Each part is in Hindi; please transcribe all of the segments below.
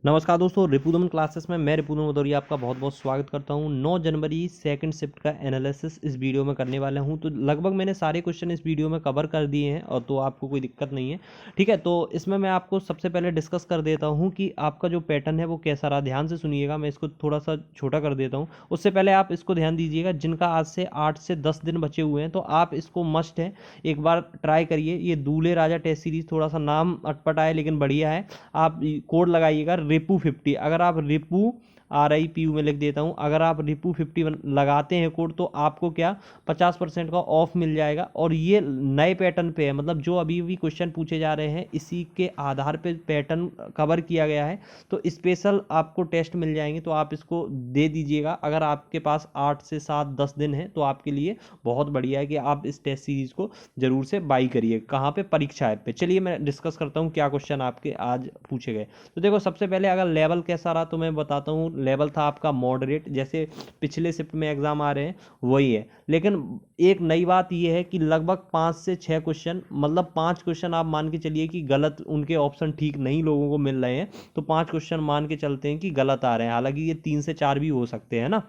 नमस्कार दोस्तों, रिपुदमन क्लासेस में मैं रिपुदमन भदौरिया आपका बहुत बहुत स्वागत करता हूं। 9 जनवरी सेकंड शिफ्ट का एनालिसिस इस वीडियो में करने वाला हूं। तो लगभग मैंने सारे क्वेश्चन इस वीडियो में कवर कर दिए हैं और तो आपको कोई दिक्कत नहीं है। ठीक है, तो इसमें मैं आपको सबसे पहले डिस्कस कर देता हूं कि आपका जो पैटर्न है वो कैसा रहा। ध्यान से सुनिएगा, मैं इसको थोड़ा सा छोटा कर देता हूँ। उससे पहले आप इसको ध्यान दीजिएगा, जिनका आज से 8 से 10 दिन बचे हुए हैं तो आप इसको मस्ट है एक बार ट्राई करिए। ये दूल्हे राजा टेस्ट सीरीज, थोड़ा सा नाम अटपटा है लेकिन बढ़िया है। आप कोड लगाइएगा रिपू50। अगर आप रिपू RIPU में लिख देता हूं, अगर आप रिपू50 लगाते हैं कोड तो आपको क्या 50% का ऑफ मिल जाएगा। और ये नए पैटर्न पे है, मतलब जो अभी भी क्वेश्चन पूछे जा रहे हैं इसी के आधार पे पैटर्न कवर किया गया है। तो स्पेशल आपको टेस्ट मिल जाएंगे, तो आप इसको दे दीजिएगा। अगर आपके पास 8 से 7 10 दिन है तो आपके लिए बहुत बढ़िया है कि आप इस टेस्ट सीरीज को जरूर से बाई करिए। कहाँ पे? परीक्षा ऐप पे। चलिए मैं डिस्कस करता हूँ क्या क्वेश्चन आपके आज पूछे गए। तो देखो, सबसे पहले अगर लेवल कैसा रहा तो मैं बताता हूँ। लेवल था आपका मॉडरेट, जैसे पिछले शिफ्ट में एग्जाम आ रहे हैं वही है। लेकिन एक नई बात यह है कि लगभग 5 से 6 क्वेश्चन, मतलब 5 क्वेश्चन आप मान के चलिए कि गलत, उनके ऑप्शन ठीक नहीं लोगों को मिल रहे हैं, तो 5 क्वेश्चन मान के चलते हैं कि गलत आ रहे हैं। हालांकि ये 3 से 4 भी हो सकते हैं ना।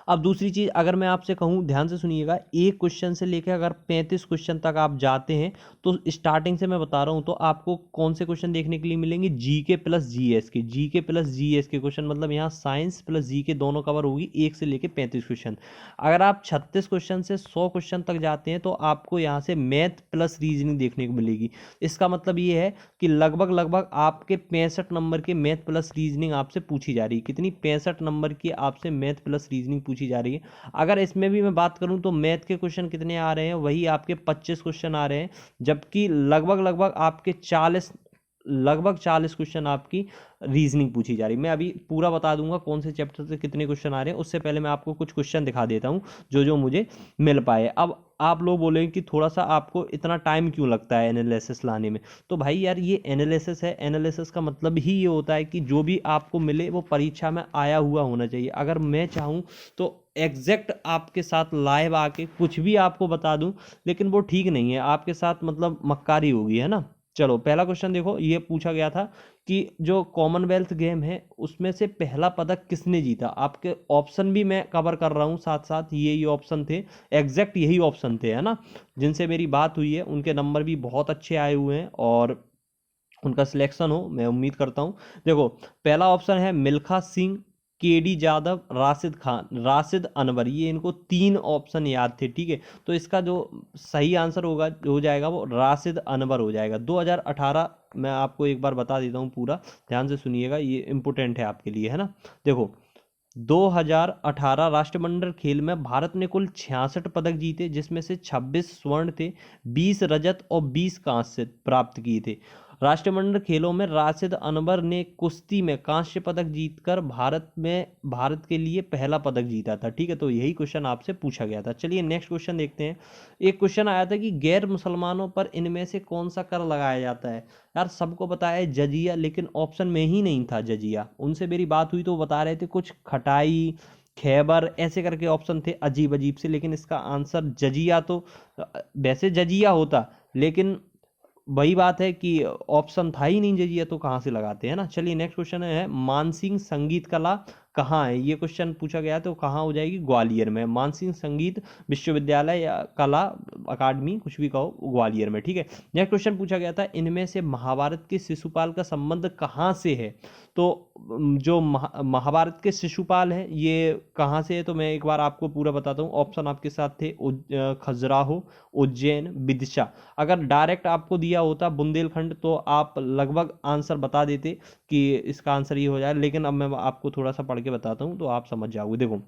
अब दूसरी चीज अगर मैं आपसे कहूं, ध्यान से सुनिएगा, एक क्वेश्चन से लेकर अगर 35 क्वेश्चन तक आप जाते हैं तो स्टार्टिंग से मैं बता रहा हूं, तो आपको कौन से क्वेश्चन देखने के लिए मिलेंगे? जीके प्लस जीएस के। जीके प्लस जीएस के क्वेश्चन, मतलब यहाँ साइंस प्लस जीके दोनों कवर होगी, 1 से लेकर 35 क्वेश्चन। अगर आप 36 क्वेश्चन से 100 क्वेश्चन तक जाते हैं तो आपको यहाँ से मैथ प्लस रीजनिंग देखने को मिलेगी। इसका मतलब ये है कि लगभग लगभग आपके 65 नंबर के मैथ प्लस रीजनिंग आपसे पूछी जा रही है। कितनी? 65 नंबर की आपसे मैथ प्लस रीजनिंग पूछी जा रही है। अगर इसमें भी मैं बात करूं तो मैथ के क्वेश्चन कितने आ रहे हैं? वही आपके 25 क्वेश्चन आ रहे हैं, जबकि लगभग लगभग आपके 40 क्वेश्चन आपकी रीजनिंग पूछी जा रही है। मैं अभी पूरा बता दूंगा कौन से चैप्टर से कितने क्वेश्चन आ रहे हैं। उससे पहले मैं आपको कुछ क्वेश्चन दिखा देता हूं जो जो मुझे मिल पाए। अब आप लोग बोलेंगे कि थोड़ा सा आपको इतना टाइम क्यों लगता है एनालिसिस लाने में। तो भाई यार, ये एनालिसिस है। एनालिसिस का मतलब ही ये होता है कि जो भी आपको मिले वो परीक्षा में आया हुआ होना चाहिए। अगर मैं चाहूँ तो एग्जैक्ट आपके साथ लाइव आके कुछ भी आपको बता दूं, लेकिन वो ठीक नहीं है। आपके साथ मतलब मक्कारी होगी, है ना। चलो, पहला क्वेश्चन देखो, ये पूछा गया था कि जो कॉमनवेल्थ गेम है उसमें से पहला पदक किसने जीता। आपके ऑप्शन भी मैं कवर कर रहा हूँ साथ साथ, ये ऑप्शन थे, एग्जैक्ट यही ऑप्शन थे, है ना। जिनसे मेरी बात हुई है उनके नंबर भी बहुत अच्छे आए हुए हैं और उनका सिलेक्शन हो, मैं उम्मीद करता हूँ। देखो, पहला ऑप्शन है मिल्खा सिंह, KD जादव, राशिद खान, राशिद अनवर। ये इनको 3 ऑप्शन याद थे, ठीक है। तो इसका जो सही आंसर होगा, हो जाएगा, वो राशिद अनवर हो जाएगा। 2018, मैं आपको एक बार बता देता हूँ पूरा, ध्यान से सुनिएगा, ये इंपोर्टेंट है आपके लिए, है ना। देखो, 2018 राष्ट्रमंडल खेल में भारत ने कुल 66 पदक जीते, जिसमें से 26 स्वर्ण थे, 20 रजत और 20 कांस्य प्राप्त किए थे। राष्ट्रमंडल खेलों में राशिद अनवर ने कुश्ती में कांस्य पदक जीतकर भारत के लिए पहला पदक जीता था, ठीक है। तो यही क्वेश्चन आपसे पूछा गया था। चलिए नेक्स्ट क्वेश्चन देखते हैं। एक क्वेश्चन आया था कि गैर मुसलमानों पर इनमें से कौन सा कर लगाया जाता है। यार, सबको पता है जजिया, लेकिन ऑप्शन में ही नहीं था जजिया। उनसे मेरी बात हुई तो वो बता रहे थे कुछ खटाई, खैबर, ऐसे करके ऑप्शन थे अजीब अजीब से, लेकिन इसका आंसर जजिया तो वैसे जजिया होता, लेकिन वही बात है कि ऑप्शन था ही नहीं जजिया, तो कहाँ से लगाते हैं ना। चलिए नेक्स्ट क्वेश्चन है, मानसिंह संगीत कला कहाँ है। ये क्वेश्चन पूछा गया है, तो कहाँ हो जाएगी? ग्वालियर में। मानसिंह संगीत विश्वविद्यालय या कला अकादमी, कुछ भी कहो, ग्वालियर में, ठीक है। नेक्स्ट क्वेश्चन पूछा गया था, इनमें से महाभारत के शिशुपाल का संबंध कहाँ से है। तो जो महाभारत के शिशुपाल है ये कहाँ से है, तो मैं एक बार आपको पूरा बताता हूँ। ऑप्शन आपके साथ थे खजुराहो, उज्जैन, विदिशा। अगर डायरेक्ट आपको दिया होता बुंदेलखंड तो आप लगभग आंसर बता देते कि इसका आंसर ये हो जाए, लेकिन अब मैं आपको थोड़ा सा पढ़ के बताता हूँ तो आप समझ जाओगे। देखो,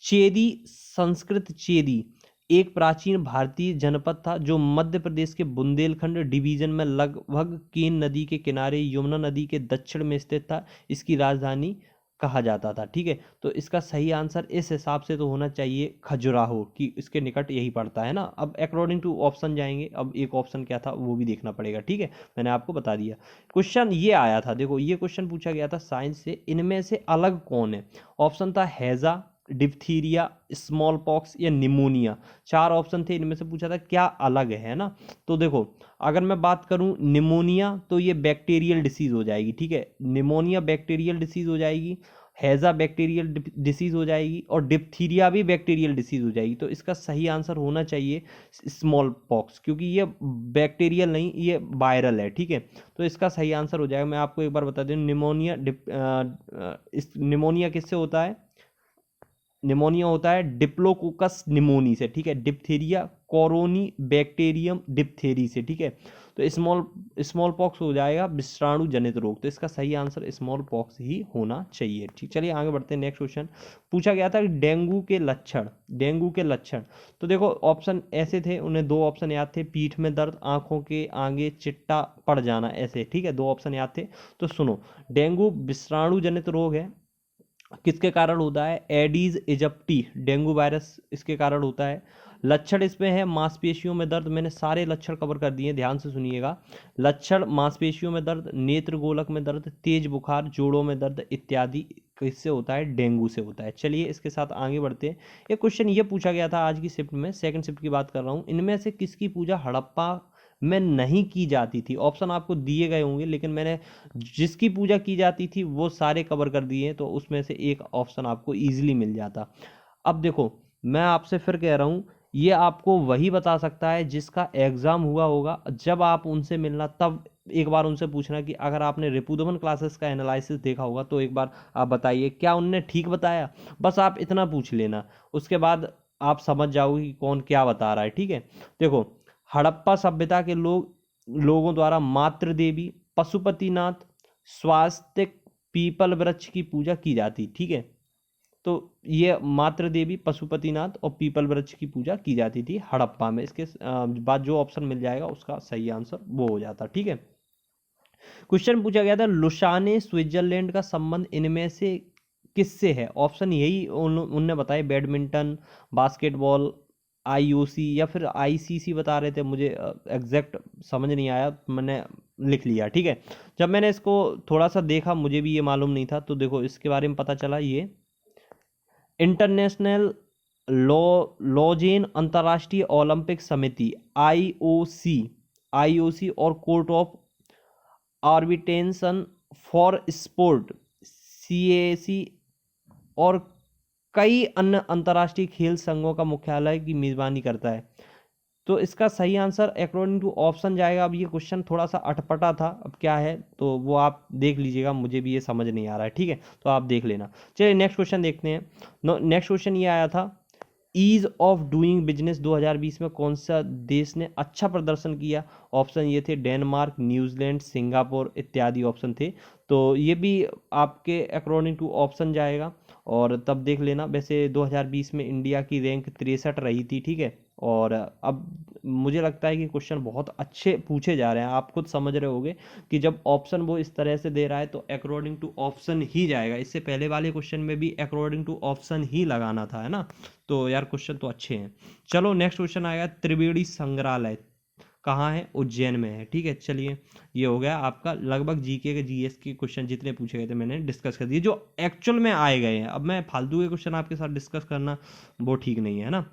चेदी, संस्कृत चेदी एक प्राचीन भारतीय जनपद था जो मध्य प्रदेश के बुंदेलखंड डिवीजन में लगभग केन नदी के किनारे यमुना नदी के दक्षिण में स्थित था। इसकी राजधानी कहा जाता था, ठीक है। तो इसका सही आंसर इस हिसाब से तो होना चाहिए खजुराहो, कि इसके निकट यही पड़ता है ना। अब अकॉर्डिंग टू ऑप्शन जाएंगे। अब एक ऑप्शन क्या था वो भी देखना पड़ेगा, ठीक है। मैंने आपको बता दिया। क्वेश्चन ये आया था, देखो ये क्वेश्चन पूछा गया था साइंस से, इनमें से अलग कौन है। ऑप्शन था हैजा, डिप्थीरिया, स्मॉल पॉक्स या निमोनिया। 4 ऑप्शन थे, इनमें से पूछा था क्या अलग है ना। तो देखो अगर मैं बात करूं निमोनिया तो ये बैक्टीरियल डिसीज हो जाएगी, ठीक है, निमोनिया बैक्टीरियल डिसीज हो जाएगी, हैजा बैक्टीरियल डिसीज हो जाएगी और डिप्थीरिया भी बैक्टीरियल डिसीज हो जाएगी। तो इसका सही आंसर होना चाहिए स्मॉल पॉक्स, क्योंकि ये बैक्टीरियल नहीं, ये वायरल है, ठीक है। तो इसका सही आंसर हो जाएगा। मैं आपको एक बार बता दूं, निमोनिया इस निमोनिया किससे होता है, निमोनिया होता है डिप्लोकोकस निमोनी से, ठीक है, डिप्थीरिया कोरोनी बैक्टीरियम डिप्थेरी से, ठीक है। तो स्मॉल पॉक्स हो जाएगा विषाणु जनित रोग। तो इसका सही आंसर स्मॉल पॉक्स ही होना चाहिए, ठीक। चलिए आगे बढ़ते हैं। नेक्स्ट क्वेश्चन पूछा गया था डेंगू के लक्षण, डेंगू के लक्षण। तो देखो ऑप्शन ऐसे थे, उन्हें 2 ऑप्शन याद थे, पीठ में दर्द, आंखों के आगे चिट्टा पड़ जाना, ऐसे, ठीक है, 2 ऑप्शन याद थे। तो सुनो, डेंगू विषाणु जनित रोग है, किसके कारण होता है, एडीज इजिप्टी डेंगू वायरस इसके कारण होता है। लक्षण इसमें है मांसपेशियों में दर्द, मैंने सारे लक्षण कवर कर दिए, ध्यान से सुनिएगा। लक्षण मांसपेशियों में दर्द, नेत्र गोलक में दर्द, तेज बुखार, जोड़ों में दर्द इत्यादि किससे होता है, डेंगू से होता है। चलिए इसके साथ आगे बढ़ते हैं। एक क्वेश्चन ये पूछा गया था आज की शिफ्ट में, सेकंड शिफ्ट की बात कर रहा हूँ, इनमें से किसकी पूजा हड़प्पा में नहीं की जाती थी। ऑप्शन आपको दिए गए होंगे, लेकिन मैंने जिसकी पूजा की जाती थी वो सारे कवर कर दिए, तो उसमें से एक ऑप्शन आपको इजीली मिल जाता। अब देखो मैं आपसे फिर कह रहा हूं, ये आपको वही बता सकता है जिसका एग्जाम हुआ होगा। जब आप उनसे मिलना तब एक बार उनसे पूछना कि अगर आपने रिपुदमन क्लासेस का एनालिसिस देखा होगा तो एक बार आप बताइए क्या उनने ठीक बताया। बस आप इतना पूछ लेना, उसके बाद आप समझ जाओगे कि कौन क्या बता रहा है, ठीक है। देखो हड़प्पा सभ्यता के लोगों द्वारा मातृ देवी, पशुपतिनाथ, स्वास्तिक, पीपल वृक्ष की पूजा की जाती, ठीक है। तो ये मातृ देवी, पशुपतिनाथ और पीपल वृक्ष की पूजा की जाती थी हड़प्पा में। इसके बाद जो ऑप्शन मिल जाएगा उसका सही आंसर वो हो जाता, ठीक है। क्वेश्चन पूछा गया था लुसाने स्विट्जरलैंड का संबंध इनमें से किससे है। ऑप्शन यही उनने बताए, बैडमिंटन, बास्केटबॉल, आईओसी या फिर आईसीसी बता रहे थे, मुझे एग्जैक्ट समझ नहीं आया, मैंने लिख लिया, ठीक है। जब मैंने इसको थोड़ा सा देखा मुझे भी ये मालूम नहीं था, तो देखो इसके बारे में पता चला, ये इंटरनेशनल लॉजेन अंतर्राष्ट्रीय ओलंपिक समिति आईओसी, आईओसी और court of arbitration for sport CAC और कई अन्य अंतर्राष्ट्रीय खेल संघों का मुख्यालय की मेजबानी करता है। तो इसका सही आंसर अकॉर्डिंग टू ऑप्शन जाएगा। अब ये क्वेश्चन थोड़ा सा अटपटा था, अब क्या है तो वो आप देख लीजिएगा, मुझे भी ये समझ नहीं आ रहा है, ठीक है, तो आप देख लेना। चलिए नेक्स्ट क्वेश्चन देखते हैं। नेक्स्ट क्वेश्चन ये आया था, ईज ऑफ डूइंग बिजनेस 2020 में कौन सा देश ने अच्छा प्रदर्शन किया। ऑप्शन ये थे डेनमार्क, न्यूजीलैंड, सिंगापुर इत्यादि ऑप्शन थे। तो ये भी आपके अकॉर्डिंग टू ऑप्शन जाएगा और तब देख लेना। वैसे 2020 में इंडिया की रैंक 63 रही थी, ठीक है। और अब मुझे लगता है कि क्वेश्चन बहुत अच्छे पूछे जा रहे हैं, आप खुद समझ रहे होगे कि जब ऑप्शन वो इस तरह से दे रहा है तो अकॉर्डिंग टू ऑप्शन ही जाएगा। इससे पहले वाले क्वेश्चन में भी अकॉर्डिंग टू ऑप्शन ही लगाना था, है ना। तो यार क्वेश्चन तो अच्छे हैं। चलो नेक्स्ट क्वेश्चन आएगा, त्रिवेणी संग्रहालय कहाँ है, उज्जैन में है, ठीक है। चलिए ये हो गया आपका लगभग जीके के जीएस के क्वेश्चन जितने पूछे गए थे मैंने डिस्कस कर दिए, जो एक्चुअल में आए गए हैं। अब मैं फालतू के क्वेश्चन आपके साथ डिस्कस करना वो ठीक नहीं है ना।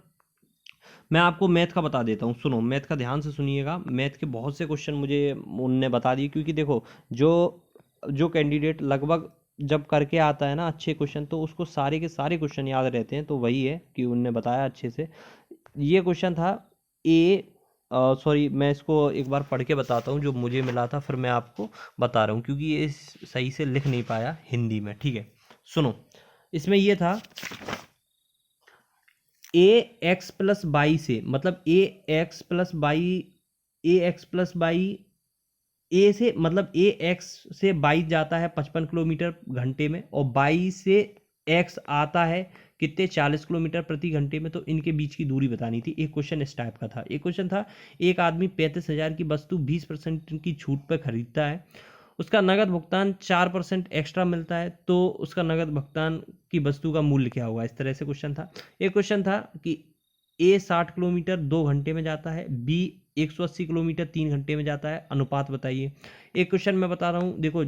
मैं आपको मैथ का बता देता हूँ, सुनो मैथ का ध्यान से सुनिएगा। मैथ के बहुत से क्वेश्चन मुझे उनने बता दिए, क्योंकि देखो जो जो कैंडिडेट लगभग जब करके आता है ना अच्छे क्वेश्चन, तो उसको सारे के सारे क्वेश्चन याद रहते हैं। तो वही है कि उनने बताया अच्छे से। ये क्वेश्चन था सॉरी मैं इसको एक बार पढ़ के बताता हूँ जो मुझे मिला था, फिर मैं आपको बता रहा हूँ, क्योंकि ये सही से लिख नहीं पाया हिंदी में, ठीक है। सुनो इसमें ये था ए एक्स प्लस बाई से, मतलब a x plus by, a x plus by a से मतलब ए एक्स से बाई जाता है 55 किलोमीटर घंटे में और बाई से एक्स आता है कितने 40 किलोमीटर प्रति घंटे में। तो इनके बीच की दूरी बतानी थी। एक क्वेश्चन इस टाइप का था। एक क्वेश्चन था, एक आदमी 35,000 की वस्तु 20% की छूट पर खरीदता है, उसका नगद भुगतान 4% एक्स्ट्रा मिलता है, तो उसका नगद भुगतान की वस्तु का मूल्य क्या होगा। इस तरह से क्वेश्चन था। एक क्वेश्चन था कि ए 60 किलोमीटर 2 घंटे में जाता है, बी 180 किलोमीटर 3 घंटे में जाता है, अनुपात बताइए। एक क्वेश्चन मैं बता रहा हूँ, देखो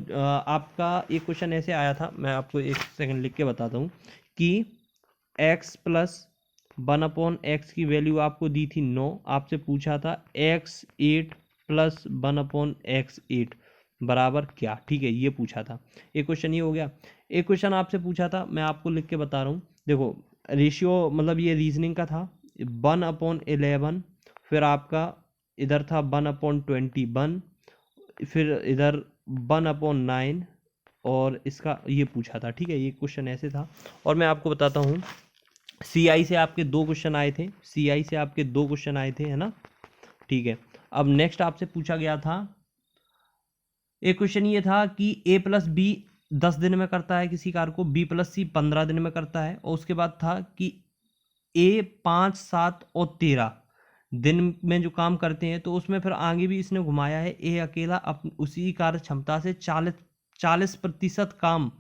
आपका एक क्वेश्चन ऐसे आया था, मैं आपको एक सेकंड लिख के बताता हूँ कि x प्लस 1/x की वैल्यू आपको दी थी 9, आपसे पूछा था x8 प्लस 1/x8 बराबर क्या, ठीक है, ये पूछा था। एक क्वेश्चन ये हो गया। एक क्वेश्चन आपसे पूछा था, मैं आपको लिख के बता रहा हूँ, देखो रेशियो मतलब ये रीजनिंग का था, 1/11, फिर आपका इधर था 1/21, फिर इधर 1/9 और इसका ये पूछा था, ठीक है, ये क्वेश्चन ऐसे था। और मैं आपको बताता हूँ CI से आपके 2 क्वेश्चन आए थे, CI से आपके 2 क्वेश्चन आए थे, है ना, ठीक है। अब नेक्स्ट आपसे पूछा गया था, एक क्वेश्चन ये था कि A प्लस बी 10 दिन में करता है किसी कार को, B प्लस सी 15 दिन में करता है, और उसके बाद था कि A 5, 7 और 13 दिन में जो काम करते हैं, तो उसमें फिर आगे भी इसने घुमाया है, A अकेला उसी कार्य क्षमता से 40% काम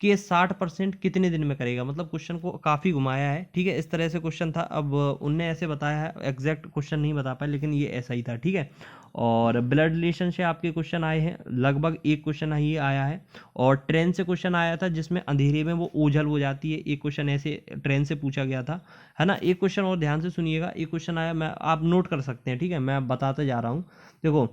के 60% कितने दिन में करेगा, मतलब क्वेश्चन को काफ़ी घुमाया है, ठीक है, इस तरह से क्वेश्चन था। अब उनने ऐसे बताया है, एग्जैक्ट क्वेश्चन नहीं बता पाए, लेकिन ये ऐसा ही था, ठीक है। और ब्लड रिलेशन से आपके क्वेश्चन आए हैं, लगभग एक क्वेश्चन ही आया है, और ट्रेन से क्वेश्चन आया था जिसमें अंधेरे में वो ओझल हो जाती है, एक क्वेश्चन ऐसे ट्रेन से पूछा गया था, है ना। एक क्वेश्चन और ध्यान से सुनिएगा, एक क्वेश्चन आया, मैं आप नोट कर सकते हैं, ठीक है, मैं बताते जा रहा हूँ। देखो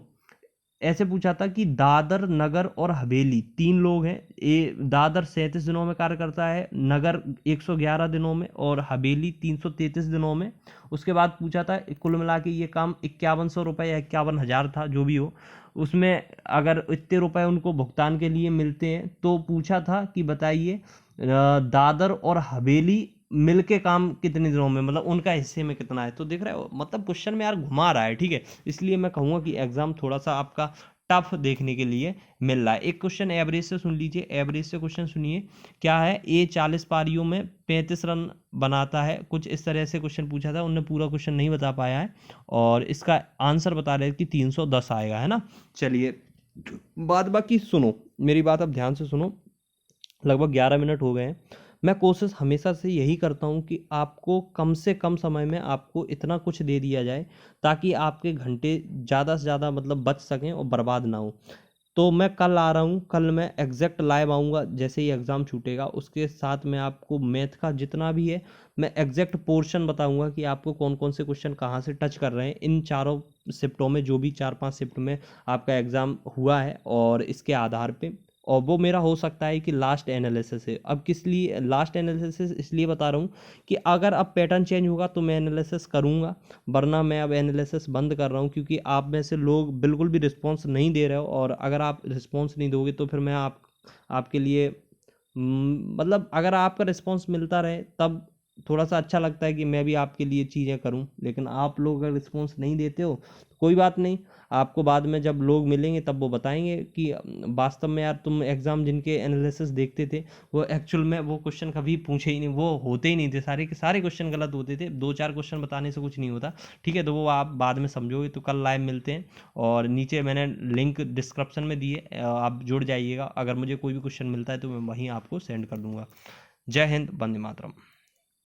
ऐसे पूछा था कि दादर, नगर और हवेली 3 लोग हैं, दादर 37 दिनों में कार्य करता है, नगर 111 दिनों में और हवेली 333 दिनों में। उसके बाद पूछा था कुल मिला के ये काम 5100 रुपये या 51,000 था, जो भी हो, उसमें अगर इतने रुपए उनको भुगतान के लिए मिलते हैं, तो पूछा था कि बताइए दादर और हवेली मिलके काम कितने दिनों में, मतलब उनका हिस्से में कितना है। तो देख रहे हो, मतलब क्वेश्चन में यार घुमा रहा है, ठीक है, इसलिए मैं कहूँगा कि एग्जाम थोड़ा सा आपका टफ देखने के लिए मिल रहा है। एक क्वेश्चन एवरेज से सुन लीजिए, एवरेज से क्वेश्चन सुनिए, क्या है, A 40 पारियों में 35 रन बनाता है, कुछ इस तरह से क्वेश्चन पूछा था, उन्होंने पूरा क्वेश्चन नहीं बता पाया है, और इसका आंसर बता रहे हैं कि 310 आएगा, है ना। चलिए बात बाकी सुनो, मेरी बात अब ध्यान से सुनो, लगभग 11 मिनट हो गए हैं। मैं कोशिश हमेशा से यही करता हूँ कि आपको कम से कम समय में आपको इतना कुछ दे दिया जाए ताकि आपके घंटे ज़्यादा से ज़्यादा मतलब बच सकें और बर्बाद ना हो। तो मैं कल आ रहा हूँ, कल मैं एग्जैक्ट लाइव आऊँगा, जैसे ही एग्ज़ाम छूटेगा उसके साथ मैं आपको मैथ का जितना भी है मैं एग्जैक्ट पोर्शन बताऊँगा कि आपको कौन कौन से क्वेश्चन कहाँ से टच कर रहे हैं इन चारों शिफ्टों में, जो भी 4-5 शिफ्ट में आपका एग्ज़ाम हुआ है, और इसके आधार पे, और वो मेरा हो सकता है कि लास्ट एनालिसिस है। अब किस लिए लास्ट एनालिसिस इसलिए बता रहा हूँ कि अगर अब पैटर्न चेंज होगा तो मैं एनालिसिस करूँगा, वरना मैं अब एनालिसिस बंद कर रहा हूँ, क्योंकि आप में से लोग बिल्कुल भी रिस्पॉन्स नहीं दे रहे हो, और अगर आप रिस्पॉन्स नहीं दोगे तो फिर मैं आपके लिए मतलब अगर आपका रिस्पॉन्स मिलता रहे तब थोड़ा सा अच्छा लगता है कि मैं भी आपके लिए चीज़ें करूं, लेकिन आप लोग अगर रिस्पॉन्स नहीं देते हो तो कोई बात नहीं, आपको बाद में जब लोग मिलेंगे तब वो बताएंगे कि वास्तव में यार तुम एग्ज़ाम जिनके एनालिसिस देखते थे वो एक्चुअल में वो क्वेश्चन कभी पूछे ही नहीं, वो होते ही नहीं थे, सारे के सारे क्वेश्चन गलत होते थे, 2-4 क्वेश्चन बताने से कुछ नहीं होता, ठीक है। तो वो आप बाद में समझोगे। तो कल लाइव मिलते हैं, और नीचे मैंने लिंक डिस्क्रिप्शन में दिए, आप जुड़ जाइएगा, अगर मुझे कोई भी क्वेश्चन मिलता है तो मैं वहीं आपको सेंड कर दूंगा। जय हिंद, वंदे मातरम।